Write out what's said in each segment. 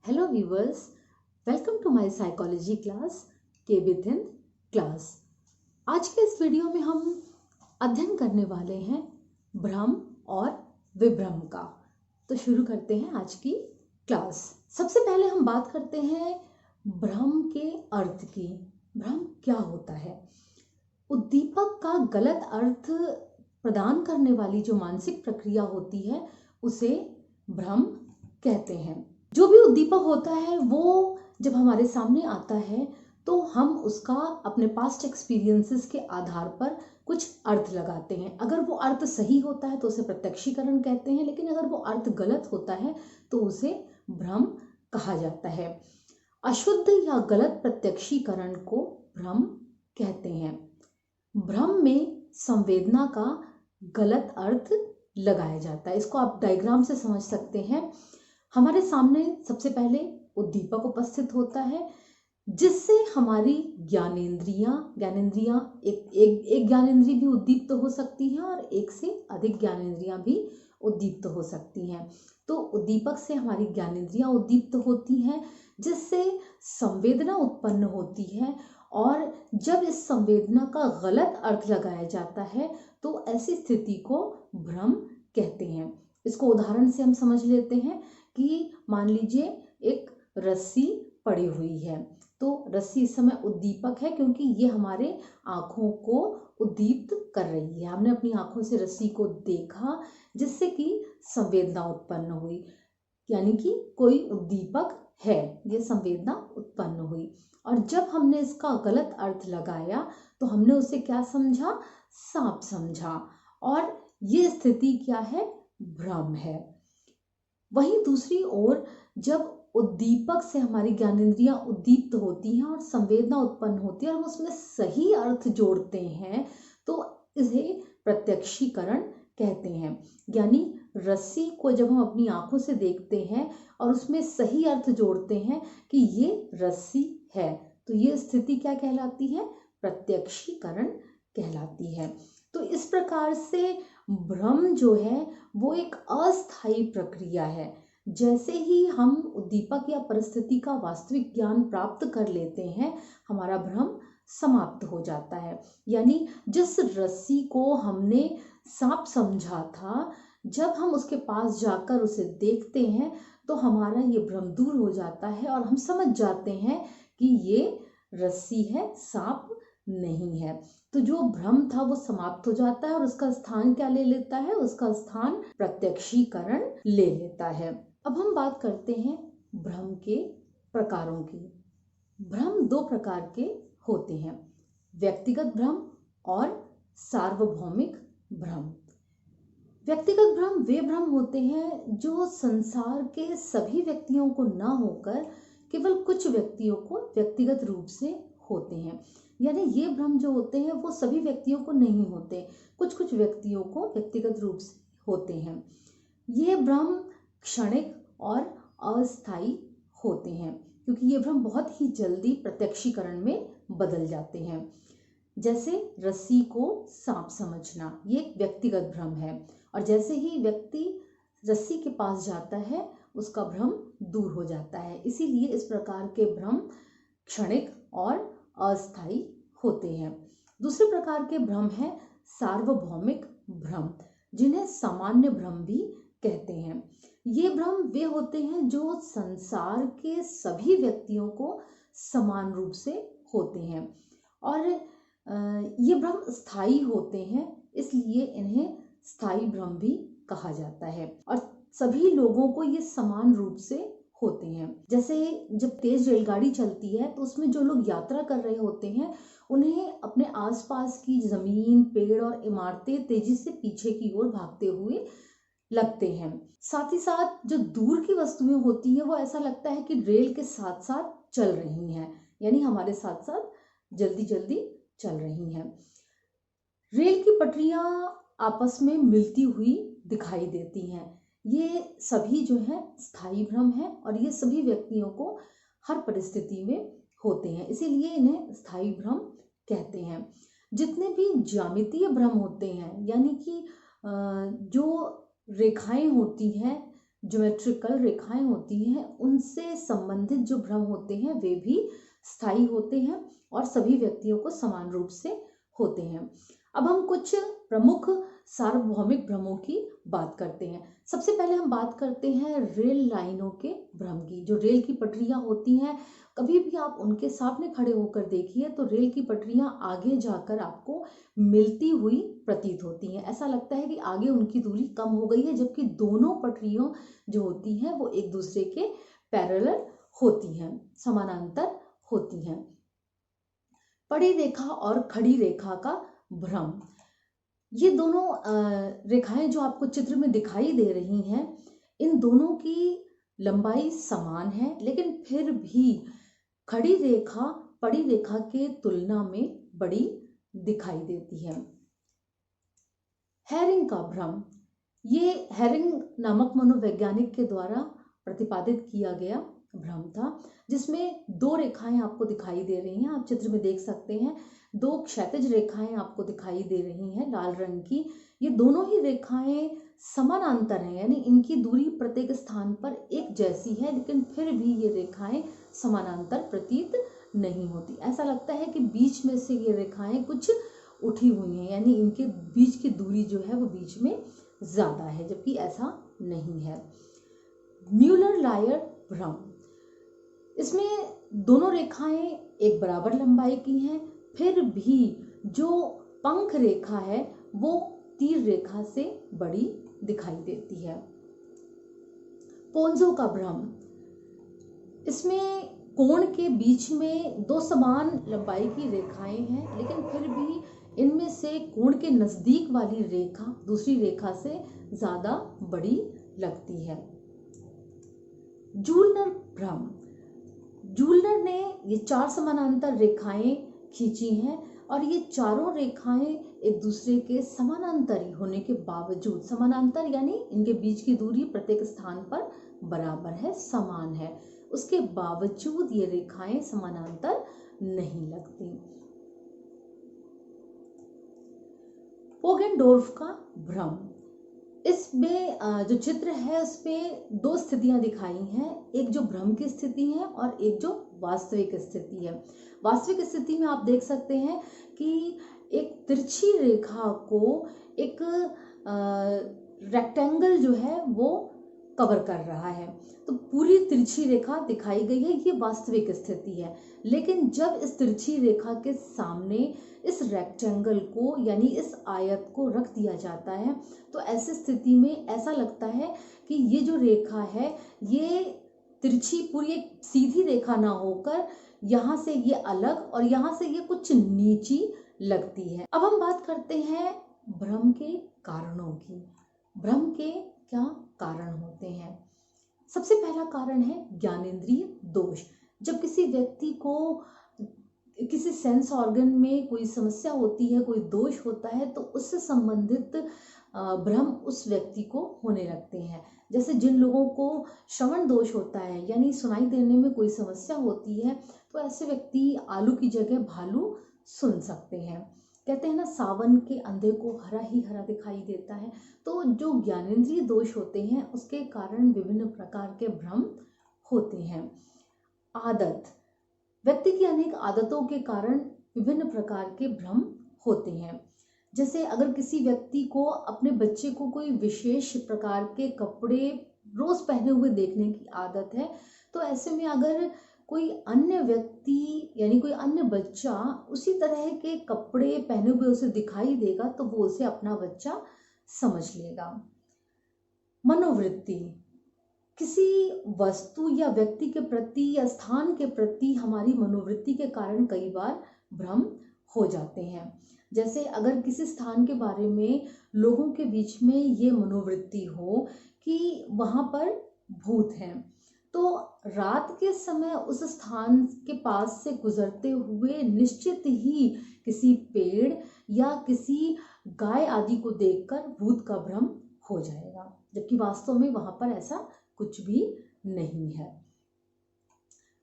Hello viewers, welcome to my psychology class के with class. आज के इस वीडियो में हम अध्ययन करने वाले हैं भ्रम और विभ्रम का। तो शुरू करते हैं आज की क्लास। सबसे पहले हम बात करते हैं भ्रम के अर्थ की। भ्रम क्या होता है? उद्दीपक का गलत अर्थ प्रदान करने वाली जो मानसिक प्रक्रिया होती है उसे भ्रम कहते हैं। जो भी उद्दीपक होता है वो जब हमारे सामने आता है तो हम उसका अपने पास्ट एक्सपीरियंसेस के आधार पर कुछ अर्थ लगाते हैं। अगर वो अर्थ सही होता है तो उसे प्रत्यक्षीकरण कहते हैं, लेकिन अगर वो अर्थ गलत होता है तो उसे भ्रम कहा जाता है। अशुद्ध या गलत प्रत्यक्षीकरण को भ्रम कहते हैं। भ्रम में संवेदना का गलत अर्थ लगाया जाता है। इसको आप डायग्राम से समझ सकते हैं। हमारे सामने सबसे पहले उद्दीपक उपस्थित होता है जिससे हमारी ज्ञानेंद्रियां एक ज्ञानेंद्रिय भी उद्दीप्त हो सकती है और एक से अधिक ज्ञानेंद्रियां भी उद्दीप्त हो सकती हैं। तो उद्दीपक से हमारी ज्ञानेंद्रियां उद्दीप्त होती हैं जिससे संवेदना उत्पन्न होती है, और जब इस संवेदना का गलत अर्थ लगाया जाता है तो ऐसी स्थिति को भ्रम कहते हैं। इसको उदाहरण से हम समझ लेते हैं कि मान लीजिए एक रस्सी पड़ी हुई है, तो रस्सी इस समय उद्दीपक है क्योंकि ये हमारे आँखों को उद्दीप्त कर रही है। हमने अपनी आँखों से रस्सी को देखा जिससे कि संवेदना उत्पन्न हुई, यानी कि कोई उद्दीपक है, ये संवेदना उत्पन्न हुई। और जब हमने इसका गलत अर्थ लगाया तो हमने उसे क्या समझा? सांप समझा, और ये स्थिति क्या है? भ्रम है। वहीं दूसरी ओर जब उद्दीपक से हमारी ज्ञानेंद्रियां उद्दीप्त होती हैं और संवेदना उत्पन्न होती है और हम उसमें सही अर्थ जोड़ते हैं तो इसे प्रत्यक्षीकरण कहते हैं। यानी रस्सी को जब हम अपनी आंखों से देखते हैं और उसमें सही अर्थ जोड़ते हैं कि ये रस्सी है, तो ये स्थिति क्या कहलाती है? प्रत्यक्षीकरण कहलाती है। तो इस प्रकार से भ्रम जो है वो एक अस्थायी प्रक्रिया है। जैसे ही हम उद्दीपक या परिस्थिति का वास्तविक ज्ञान प्राप्त कर लेते हैं, हमारा भ्रम समाप्त हो जाता है। यानी जिस रस्सी को हमने सांप समझा था, जब हम उसके पास जाकर उसे देखते हैं तो हमारा ये भ्रम दूर हो जाता है और हम समझ जाते हैं कि ये रस्सी है, सांप नहीं है। तो जो भ्रम था वो समाप्त हो जाता है और उसका स्थान क्या ले लेता है? उसका स्थान प्रत्यक्षीकरण ले लेता है। अब हम बात करते हैं भ्रम के प्रकारों की। भ्रम दो प्रकार के होते हैं, व्यक्तिगत भ्रम और सार्वभौमिक भ्रम। व्यक्तिगत भ्रम वे भ्रम होते हैं जो संसार के सभी व्यक्तियों को ना होकर केवल कुछ व्यक्तियों को व्यक्तिगत रूप से होते हैं। यानी ये भ्रम जो होते हैं वो सभी व्यक्तियों को नहीं होते, कुछ कुछ व्यक्तियों को व्यक्तिगत रूप से होते हैं। ये भ्रम क्षणिक और अस्थायी होते हैं क्योंकि ये भ्रम बहुत ही जल्दी प्रत्यक्षीकरण में बदल जाते हैं। जैसे रस्सी को सांप समझना, ये एक व्यक्तिगत भ्रम है, और जैसे ही व्यक्ति रस्सी के पास जाता है उसका भ्रम दूर हो जाता है। इसीलिए इस प्रकार के भ्रम क्षणिक और अस्थायी होते हैं। दूसरे प्रकार के भ्रम है सार्वभौमिक भ्रम, जिन्हें सामान्य भ्रम भी कहते हैं। ये भ्रम वे होते हैं जो संसार के सभी व्यक्तियों को समान रूप से होते हैं, और ये भ्रम स्थायी होते हैं, इसलिए इन्हें स्थायी भ्रम भी कहा जाता है, और सभी लोगों को ये समान रूप से होते हैं। जैसे जब तेज रेलगाड़ी चलती है तो उसमें जो लोग यात्रा कर रहे होते हैं उन्हें अपने आसपास की जमीन, पेड़ और इमारतें तेजी से पीछे की ओर भागते हुए लगते हैं। साथ ही साथ जो दूर की वस्तुएं होती है वो ऐसा लगता है कि रेल के साथ साथ चल रही हैं, यानी हमारे साथ साथ जल्दी जल्दी चल रही हैं। रेल की पटरियां आपस में मिलती हुई दिखाई देती हैं। ये सभी जो है स्थायी भ्रम है और ये सभी व्यक्तियों को हर परिस्थिति में होते हैं, इसीलिए इन्हें स्थायी भ्रम कहते हैं। जितने भी ज्यामितीय भ्रम होते हैं, यानी कि जो रेखाएं होती हैं ज्योमेट्रिकल रेखाएं होती हैं उनसे संबंधित जो भ्रम होते हैं वे भी स्थायी होते हैं और सभी व्यक्तियों को समान रूप से होते हैं। अब हम कुछ प्रमुख सार्वभौमिक भ्रमों की बात करते हैं। सबसे पहले हम बात करते हैं रेल लाइनों के भ्रम की। जो रेल की पटरियां होती हैं, कभी भी आप उनके सामने खड़े होकर देखिए तो रेल की पटरियां आगे जाकर आपको मिलती हुई प्रतीत होती हैं। ऐसा लगता है कि आगे उनकी दूरी कम हो गई है, जबकि दोनों पटरियों जो होती हैं वो एक दूसरे के पैरेलल होती हैं, समानांतर होती हैं। पड़ी रेखा और खड़ी रेखा का भ्रम, ये दोनों रेखाएं जो आपको चित्र में दिखाई दे रही हैं, इन दोनों की लंबाई समान है, लेकिन फिर भी खड़ी रेखा पड़ी रेखा के तुलना में बड़ी दिखाई देती है। हैरिंग का भ्रम, ये हैरिंग नामक मनोवैज्ञानिक के द्वारा प्रतिपादित किया गया भ्रम था, जिसमें दो रेखाएं आपको दिखाई दे रही हैं, आप चित्र में देख सकते हैं। दो क्षैतिज रेखाएं आपको दिखाई दे रही हैं लाल रंग की। ये दोनों ही रेखाएं समानांतर हैं, यानी इनकी दूरी प्रत्येक स्थान पर एक जैसी है, लेकिन फिर भी ये रेखाएं समानांतर प्रतीत नहीं होती। ऐसा लगता है कि बीच में से ये रेखाएं कुछ उठी हुई हैं, यानी इनके बीच की दूरी जो है वो बीच में ज्यादा है, जबकि ऐसा नहीं है। म्यूलर लायर भ्रम, इसमें दोनों रेखाएं एक बराबर लंबाई की हैं, फिर भी जो पंख रेखा है वो तीर रेखा से बड़ी दिखाई देती है। पोंजो का भ्रम, इसमें कोण के बीच में दो समान लंबाई की रेखाएं हैं, लेकिन फिर भी इनमें से कोण के नजदीक वाली रेखा दूसरी रेखा से ज्यादा बड़ी लगती है। जूलनर भ्रम, जूलनर ने ये चार समानांतर रेखाएं खींची हैं और ये चारों रेखाएं एक दूसरे के समानांतर होने के बावजूद, समानांतर यानी इनके बीच की दूरी प्रत्येक स्थान पर बराबर है, समान है, उसके बावजूद ये रेखाएं समानांतर नहीं लगती। पोगेनडोर्फ का भ्रम, इसमें जो चित्र है उसमें दो स्थितियां दिखाई हैं, एक जो भ्रम की स्थिति है और एक जो वास्तविक स्थिति है। वास्तविक स्थिति में आप देख सकते हैं कि एक तिरछी रेखा को एक रेक्टेंगल जो है वो कवर कर रहा है, तो पूरी तिरछी रेखा दिखाई गई है, ये वास्तविक स्थिति है। लेकिन जब इस तिरछी रेखा के सामने इस रेक्टेंगल को यानी इस आयत को रख दिया जाता है, तो ऐसी स्थिति में ऐसा लगता है कि ये जो रेखा है ये तिरछी पूरी एक सीधी रेखा ना होकर यहाँ से ये अलग और यहाँ से ये कुछ नीची लगती है। अब हम बात करते हैं भ्रम के कारणों की। भ्रम के क्या कारण होते हैं? सबसे पहला कारण है ज्ञानेंद्रिय दोष। जब किसी व्यक्ति को किसी सेंस ऑर्गन में कोई समस्या होती है, कोई दोष होता है, तो उससे संबंधित भ्रम उस व्यक्ति को होने लगते हैं। जैसे जिन लोगों को श्रवण दोष होता है यानी सुनाई देने में कोई समस्या होती है, तो ऐसे व्यक्ति आलू की जगह भालू सुन सकते हैं। कहते हैं ना, सावन के अंधे को हरा ही हरा दिखाई देता है। तो जो ज्ञानेंद्रिय दोष होते हैं उसके कारण विभिन्न प्रकार के भ्रम होते हैं। आदत, व्यक्ति की अनेक आदतों के कारण विभिन्न प्रकार के भ्रम होते हैं। जैसे अगर किसी व्यक्ति को अपने बच्चे को कोई विशेष प्रकार के कपड़े रोज पहने हुए देखने की आदत है, तो ऐसे में अगर कोई अन्य व्यक्ति यानी कोई अन्य बच्चा उसी तरह के कपड़े पहने हुए उसे दिखाई देगा, तो वो उसे अपना बच्चा समझ लेगा। मनोवृत्ति, किसी वस्तु या व्यक्ति के प्रति या स्थान के प्रति हमारी मनोवृत्ति के कारण कई बार भ्रम हो जाते हैं। जैसे अगर किसी स्थान के बारे में लोगों के बीच में ये मनोवृत्ति हो कि वहां पर भूत हैं, तो रात के समय उस स्थान के पास से गुजरते हुए निश्चित ही किसी पेड़ या किसी गाय आदि को देखकर भूत का भ्रम हो जाएगा, जबकि वास्तव में वहां पर ऐसा कुछ भी नहीं है।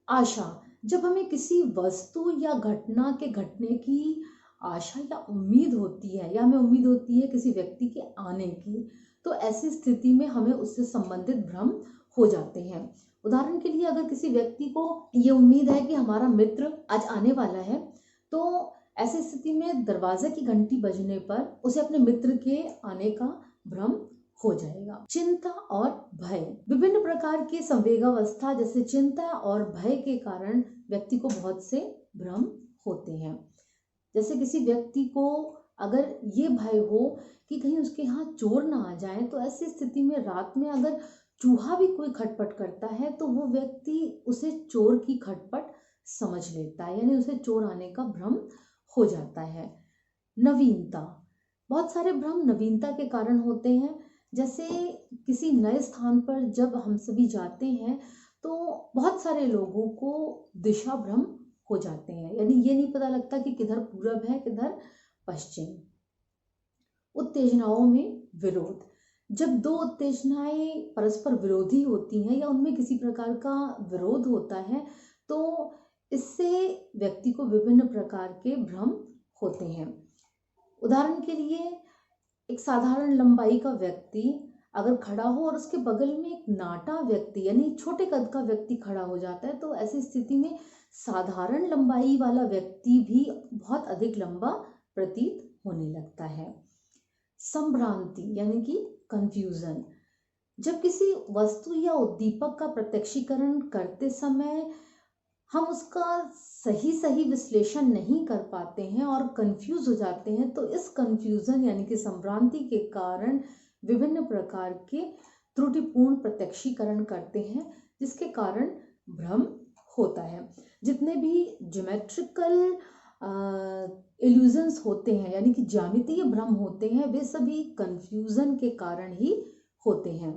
आशा, जब हमें किसी वस्तु या घटना के घटने की आशा या उम्मीद होती है, या हमें उम्मीद होती है किसी व्यक्ति के आने की, तो ऐसी स्थिति में हमें उससे संबंधित भ्रम हो जाते हैं। उदाहरण के लिए अगर किसी व्यक्ति को ये उम्मीद है कि हमारा मित्र आज आने वाला है, तो ऐसी स्थिति में दरवाजे की घंटी बजने पर उसे अपने मित्र के आने का भ्रम हो जाएगा। चिंता और भय, विभिन्न प्रकार की संवेगावस्था जैसे चिंता और भय के कारण व्यक्ति को बहुत से भ्रम होते हैं। जैसे किसी व्यक्ति को अगर ये भय हो कि कहीं उसके यहाँ चोर ना आ जाए, तो ऐसी स्थिति में रात में अगर चूहा भी कोई खटपट करता है तो वो व्यक्ति उसे चोर की खटपट समझ लेता है, यानी उसे चोर आने का भ्रम हो जाता है। नवीनता, बहुत सारे भ्रम नवीनता के कारण होते हैं। जैसे किसी नए स्थान पर जब हम सभी जाते हैं तो बहुत सारे लोगों को दिशा भ्रम हो जाते हैं, यानी ये नहीं पता लगता कि किधर पूरब है किधर पश्चिम। उत्तेजनाओं में विरोध, जब दो उत्तेजनाएं परस्पर विरोधी होती हैं या उनमें किसी प्रकार का विरोध होता है तो इससे व्यक्ति को विभिन्न प्रकार के भ्रम होते हैं। उदाहरण के लिए एक साधारण लंबाई का व्यक्ति अगर खड़ा हो और उसके बगल में एक नाटा व्यक्ति यानी छोटे कद का व्यक्ति खड़ा हो जाता है, तो ऐसी स्थिति में साधारण लंबाई वाला व्यक्ति भी बहुत अधिक लंबा प्रतीत होने लगता है। संभ्रांति यानी कि कंफ्यूजन, जब किसी वस्तु या उद्दीपक का प्रत्यक्षीकरण करते समय हम उसका सही विश्लेषण नहीं कर पाते हैं और कंफ्यूज हो जाते हैं, तो इस कंफ्यूजन यानी कि संभ्रांति के कारण विभिन्न प्रकार के त्रुटिपूर्ण प्रत्यक्षीकरण करते हैं, जिसके कारण भ्रम होता है। जितने भी ज्योमेट्रिकल इल्यूजन्स होते हैं यानी कि ज्यामितीय भ्रम होते हैं, वे सभी कंफ्यूजन के कारण ही होते हैं।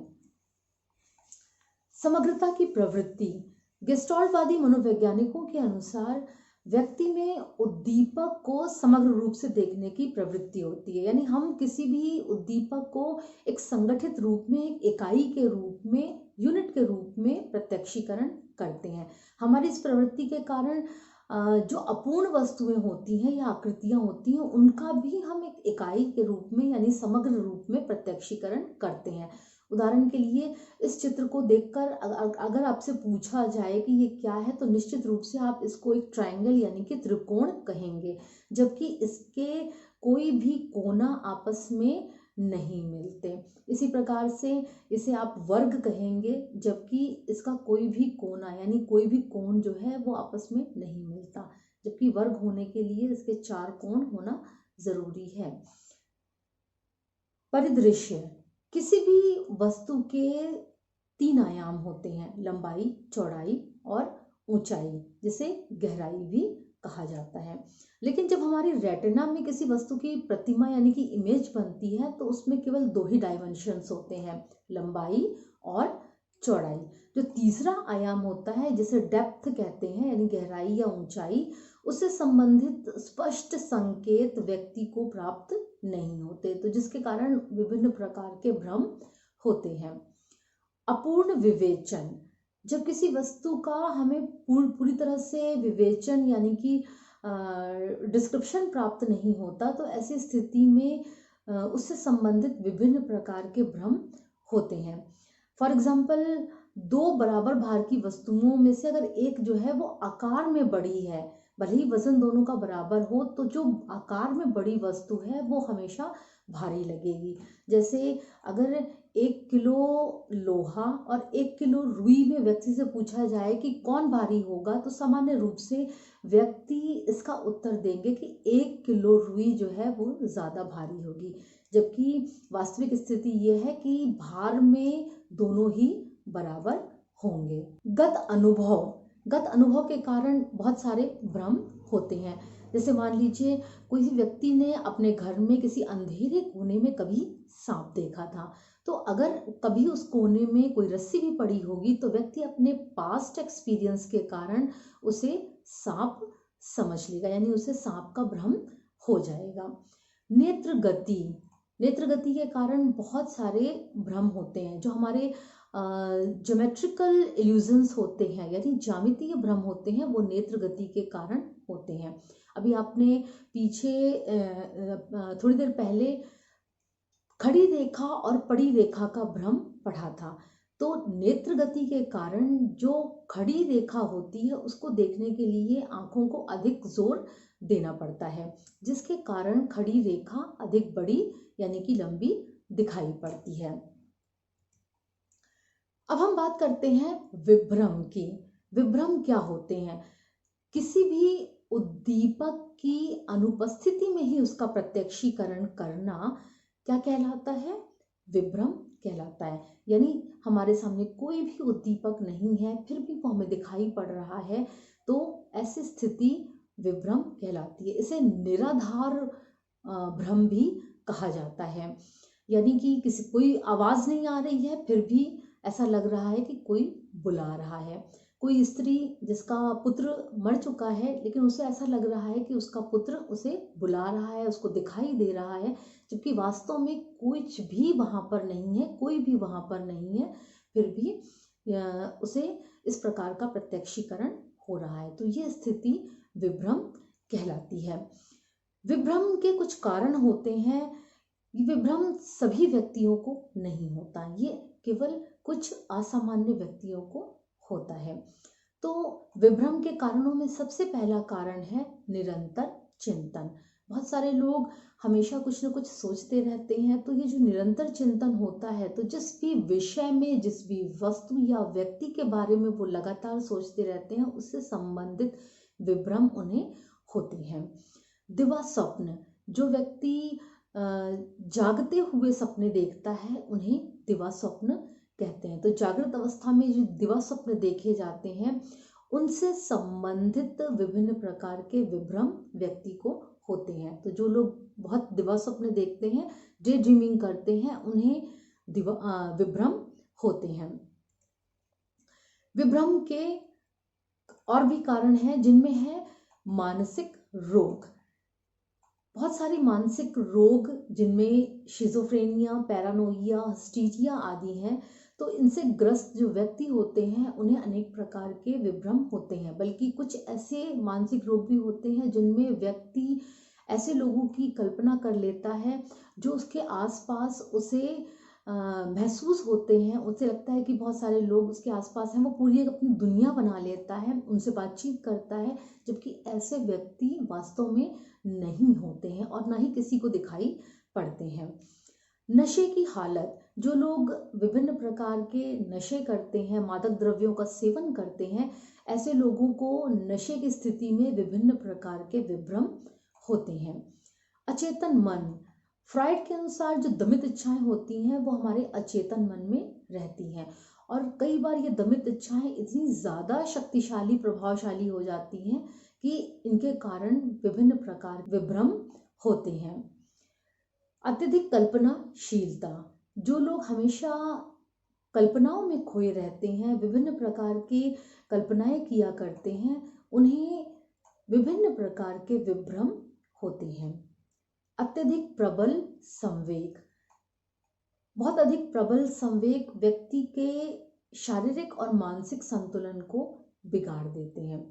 समग्रता की प्रवृत्ति, गेस्टाल्टवादी मनोवैज्ञानिकों के अनुसार व्यक्ति में उद्दीपक को समग्र रूप से देखने की प्रवृत्ति होती है, यानी हम किसी भी उद्दीपक को एक संगठित रूप में, एक इकाई के रूप में, यूनिट के रूप में प्रत्यक्षीकरण करते हैं। हमारी इस प्रवृत्ति के कारण जो अपूर्ण वस्तुएं होती हैं या आकृतियां होती हैं, उनका भी हम एक इकाई के रूप में यानी समग्र रूप में प्रत्यक्षीकरण करते हैं। उदाहरण के लिए इस चित्र को देखकर अगर आपसे पूछा जाए कि ये क्या है, तो निश्चित रूप से आप इसको एक ट्रायंगल यानी कि त्रिकोण कहेंगे, जबकि इसके कोई भी कोना आपस में नहीं मिलते। इसी प्रकार से इसे आप वर्ग कहेंगे, जबकि इसका कोई भी कोना यानी कोई भी कोण जो है वो आपस में नहीं मिलता, जबकि वर्ग होने के लिए इसके 4 कोण होना जरूरी है। परिदृश्य, किसी भी वस्तु के 3 आयाम होते हैं, लंबाई, चौड़ाई और ऊंचाई, जिसे गहराई भी कहा जाता है। लेकिन जब हमारी रेटिना में किसी वस्तु की प्रतिमा यानी कि इमेज बनती है, तो उसमें केवल 2 ही डायमेंशंस होते हैं, लंबाई और चौड़ाई। जो तीसरा आयाम होता है जिसे डेप्थ कहते हैं यानी गहराई या ऊंचाई, उससे संबंधित स्पष्ट संकेत व्यक्ति को प्राप्त नहीं होते, तो जिसके कारण विभिन्न प्रकार के भ्रम होते हैं। अपूर्ण विवेचन, जब किसी वस्तु का हमें पूरी तरह से विवेचन यानी कि डिस्क्रिप्शन प्राप्त नहीं होता, तो ऐसी स्थिति में उससे संबंधित विभिन्न प्रकार के भ्रम होते हैं। फॉर एग्जाम्पल, 2 बराबर भार की वस्तुओं में से अगर एक जो है वो आकार में बड़ी है, भले ही वजन दोनों का बराबर हो, तो जो आकार में बड़ी वस्तु है वो हमेशा भारी लगेगी। जैसे अगर 1 किलो लोहा और 1 किलो रुई में व्यक्ति से पूछा जाए कि कौन भारी होगा, तो सामान्य रूप से व्यक्ति इसका उत्तर देंगे कि 1 किलो रुई जो है वो ज़्यादा भारी होगी, जबकि वास्तविक स्थिति ये है कि भार में दोनों ही बराबर होंगे। गत अनुभव के कारण बहुत सारे भ्रम होते हैं। जैसे मान लीजिए कोई व्यक्ति ने अपने घर में किसी अंधेरे कोने में कभी सांप देखा था, तो अगर कभी उस कोने में कोई रस्सी भी पड़ी होगी, तो व्यक्ति अपने पास्ट एक्सपीरियंस के कारण उसे सांप समझ लेगा, यानी उसे सांप का भ्रम हो जाएगा। नेत्र गति के कारण बहुत सारे भ्रम होते हैं। जो हमारे ज्योमेट्रिकल इल्यूजन्स होते हैं यानी ज्यामितीय भ्रम होते हैं, वो नेत्र गति के कारण होते हैं। अभी आपने पीछे थोड़ी देर पहले खड़ी रेखा और पड़ी रेखा का भ्रम पढ़ा था। तो नेत्र गति के कारण जो खड़ी रेखा होती है उसको देखने के लिए आंखों को अधिक जोर देना पड़ता है, जिसके कारण खड़ी रेखा अधिक बड़ी यानी कि लंबी दिखाई पड़ती है। अब हम बात करते हैं विभ्रम की। विभ्रम क्या होते हैं? किसी भी उद्दीपक की अनुपस्थिति में ही उसका प्रत्यक्षीकरण करना क्या कहलाता है? विभ्रम कहलाता है। यानी हमारे सामने कोई भी उद्दीपक नहीं है, फिर भी वो हमें दिखाई पड़ रहा है, तो ऐसी स्थिति विभ्रम कहलाती है। इसे निराधार भ्रम भी कहा जाता है। यानी कि कोई आवाज नहीं आ रही है, फिर भी ऐसा लग रहा है कि कोई बुला रहा है। कोई स्त्री जिसका पुत्र मर चुका है, लेकिन उसे ऐसा लग रहा है कि उसका पुत्र उसे बुला रहा है, उसको दिखाई दे रहा है, जबकि वास्तव में कुछ भी वहां पर नहीं है, कोई भी वहां पर नहीं है, फिर भी उसे इस प्रकार का प्रत्यक्षीकरण हो रहा है। तो ये स्थिति विभ्रम कहलाती है। विभ्रम के कुछ कारण होते हैं। विभ्रम सभी व्यक्तियों को नहीं होता, ये केवल कुछ असामान्य व्यक्तियों को होता है। तो विभ्रम के कारणों में सबसे पहला कारण है निरंतर चिंतन। बहुत सारे लोग हमेशा कुछ न कुछ सोचते रहते हैं, तो ये जो निरंतर चिंतन होता है, तो जिस भी विषय में, जिस भी वस्तु या व्यक्ति के बारे में वो लगातार सोचते रहते हैं, उससे संबंधित विभ्रम उन्हें होते हैं। दिवा स्वप्न, जो व्यक्ति जागते हुए सपने देखता है, उन्हें दिवा स्वप्न कहते हैं। तो जागृत अवस्था में जो दिवा स्वप्न देखे जाते हैं, उनसे संबंधित विभिन्न प्रकार के विभ्रम व्यक्ति को होते हैं। तो जो लोग बहुत दिवा स्वप्न देखते हैं, डे ड्रीमिंग करते हैं, उन्हें विभ्रम होते हैं। विभ्रम के और भी कारण हैं, जिनमें है मानसिक रोग। बहुत सारे मानसिक रोग, जिनमें शिजोफ्रेनिया, पैरानोइया, हिस्टीरिया आदि हैं, तो इनसे ग्रस्त जो व्यक्ति होते हैं, उन्हें अनेक प्रकार के विभ्रम होते हैं। बल्कि कुछ ऐसे मानसिक रोग भी होते हैं जिनमें व्यक्ति ऐसे लोगों की कल्पना कर लेता है जो उसके आसपास उसे महसूस होते हैं। उसे लगता है कि बहुत सारे लोग उसके आसपास हैं, वो पूरी एक अपनी दुनिया बना लेता है, उनसे बातचीत करता है, जबकि ऐसे व्यक्ति वास्तव में नहीं होते हैं और ना ही किसी को दिखाई पड़ते हैं। नशे की हालत, जो लोग विभिन्न प्रकार के नशे करते हैं, मादक द्रव्यों का सेवन करते हैं, ऐसे लोगों को नशे की स्थिति में विभिन्न प्रकार के विभ्रम होते हैं। अचेतन मन, फ्राइड के अनुसार जो दमित इच्छाएं होती हैं, वो हमारे अचेतन मन में रहती हैं, और कई बार ये दमित इच्छाएं इतनी ज़्यादा शक्तिशाली, प्रभावशाली हो जाती हैं कि इनके कारण विभिन्न प्रकार विभ्रम होते हैं। अत्यधिक कल्पनाशीलता, जो लोग हमेशा कल्पनाओं में खोए रहते हैं, विभिन्न प्रकार की कल्पनाएं किया करते हैं, उन्हें विभिन्न प्रकार के विभ्रम होते हैं। अत्यधिक प्रबल संवेग, बहुत अधिक प्रबल संवेग व्यक्ति के शारीरिक और मानसिक संतुलन को बिगाड़ देते हैं,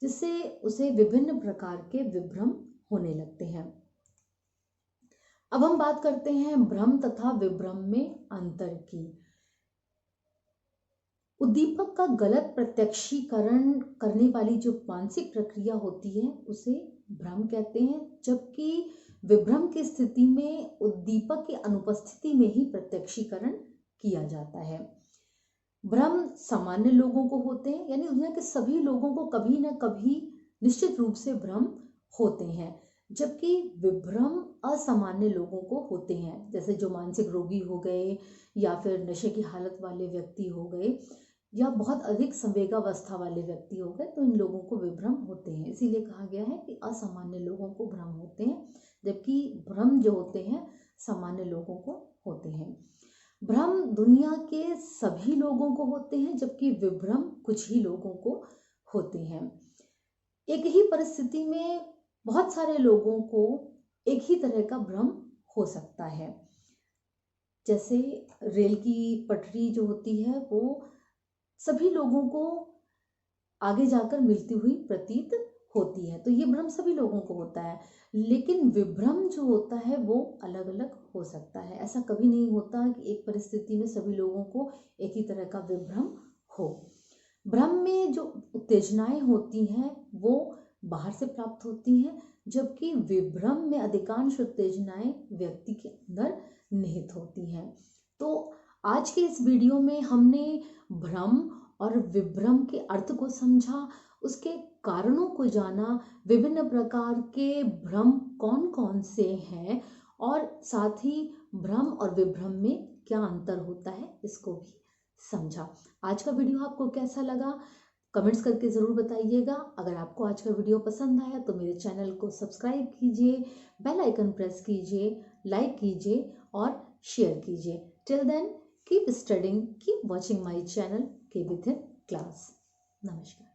जिससे उसे विभिन्न प्रकार के विभ्रम होने लगते हैं। अब हम बात करते हैं भ्रम तथा विभ्रम में अंतर की। उद्दीपक का गलत प्रत्यक्षीकरण करने वाली जो मानसिक प्रक्रिया होती है, उसे भ्रम कहते हैं, जबकि विभ्रम की स्थिति में उद्दीपक की अनुपस्थिति में ही प्रत्यक्षीकरण किया जाता है। भ्रम सामान्य लोगों को होते हैं, यानी दुनिया के सभी लोगों को कभी ना कभी निश्चित रूप से भ्रम होते हैं, जबकि विभ्रम असामान्य लोगों को होते हैं, जैसे जो मानसिक रोगी हो गए, या फिर नशे की हालत वाले व्यक्ति हो गए, या बहुत अधिक संवेगावस्था वाले व्यक्ति हो गए, तो इन लोगों को विभ्रम होते हैं। इसीलिए कहा गया है कि असामान्य लोगों को भ्रम होते हैं, जबकि भ्रम जो होते हैं सामान्य लोगों को होते हैं। भ्रम दुनिया के सभी लोगों को होते हैं, जबकि विभ्रम कुछ ही लोगों को होते हैं। एक ही परिस्थिति में बहुत सारे लोगों को एक ही तरह का भ्रम हो सकता है। जैसे रेल की पटरी जो होती है, वो सभी लोगों को आगे जाकर मिलती हुई प्रतीत होती है। तो ये भ्रम सभी लोगों को होता है, लेकिन विभ्रम जो होता है वो अलग अलग हो सकता है। ऐसा कभी नहीं होता कि एक परिस्थिति में सभी लोगों को एक ही तरह का विभ्रम हो। भ्रम में जो उत्तेजनाएं होती हैं वो बाहर से प्राप्त होती हैं, जबकि विभ्रम में अधिकांश उत्तेजनाएं व्यक्ति के अंदर निहित होती हैं। तो आज के इस वीडियो में हमने भ्रम और विभ्रम के अर्थ को समझा, उसके कारणों को जाना, विभिन्न प्रकार के भ्रम कौन कौन से हैं, और साथ ही भ्रम और विभ्रम में क्या अंतर होता है इसको भी समझा। आज का वीडियो आपको कैसा लगा कमेंट्स करके ज़रूर बताइएगा। अगर आपको आज का वीडियो पसंद आया तो मेरे चैनल को सब्सक्राइब कीजिए, बेल आइकन प्रेस कीजिए, लाइक कीजिए और शेयर कीजिए। Till then keep studying, keep watching my channel के विथिन क्लास। नमस्कार।